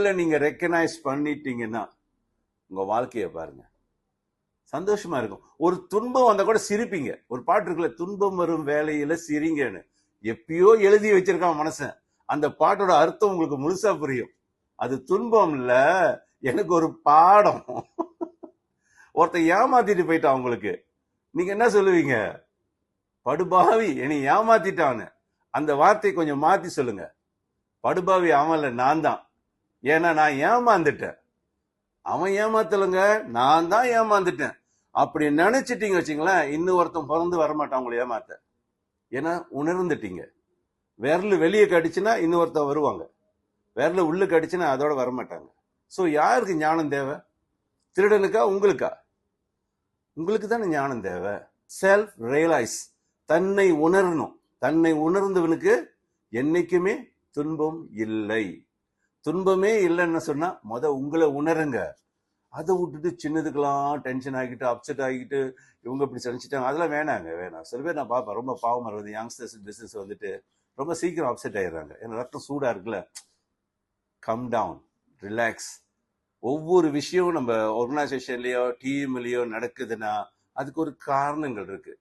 லெவல்ல நீங்க ரெக்கனைஸ் பண்ணிட்டீங்கன்னா உங்க வாழ்க்கையை பாருங்க, சந்தோஷமா இருக்கும். ஒரு துன்பம் வந்தா கூட சிரிப்பீங்க. ஒரு பாட்டு இருக்குல்ல, துன்பம் வரும் வேலையில சிரிங்கன்னு. எப்பயோ எழுதி வச்சிருக்கான் மனசன். அந்த பாட்டோட அர்த்தம் உங்களுக்கு முழுசா புரியும். அது துன்பம் இல்ல, எனக்கு ஒரு பாடம். ஒருத்தன் ஏமாத்திட்டு போயிட்டான் உங்களுக்கு, நீங்க என்ன சொல்லுவீங்க? படுபாவி என்னை ஏமாத்திட்டான்னு. அந்த வார்த்தையை கொஞ்சம் மாத்தி சொல்லுங்க. படுபாவி அவன் இல்ல, நான் தான். ஏன்னா நான் ஏமாந்துட்டேன். அவன் ஏமாத்தலங்க, நான் தான் ஏமாந்துட்டேன். அப்படி நினைச்சிட்டீங்க வச்சுங்களேன், இன்னும் ஒருத்தன் பிறந்து வரமாட்டான் உங்களை ஏமாத்த. ஏன்னா உணர்ந்துட்டீங்க. விரல் வெளியே கடிச்சுன்னா இன்னொருத்தன் வருவாங்க, விரல உள்ள கடிச்சுன்னா அதோட வரமாட்டாங்க. ஸோ யாருக்கு ஞானம் தேவை? திருடனுக்கா உங்களுக்கா? உங்களுக்கு தானே ஞானம் தேவை. செல்ஃப் ரியலைஸ், தன்னை உணரணும். தன்னை உணர்ந்தவனுக்கு என்னைக்குமே துன்பம் இல்லை. துன்பமே இல்லைன்னு சொன்னா உங்களை உணருங்க. அதை விட்டுட்டு சின்னதுக்கெல்லாம் டென்ஷன் ஆகிட்டு அப்செட் ஆகிட்டு இவங்க இப்படி நினைச்சிட்டாங்க, அதெல்லாம் வேணாம். சில பேர் நான் பார்ப்பேன், ரொம்ப பாவமாக இருக்குது. யங்ஸ்டர்ஸ் பிசினஸ் வந்துட்டு ரொம்ப சீக்கிரம் அப்செட் ஆயிடுறாங்க. ஏன்னா ரத்தம் சூடா இருக்குல்ல. Calm down, relax. ஒவ்வொரு விஷயம் நம்ம ஆர்கனைசேஷன்லயோ டீம்லயோ நடக்குதுன்னா அதுக்கு ஒரு காரணங்கள் இருக்கு.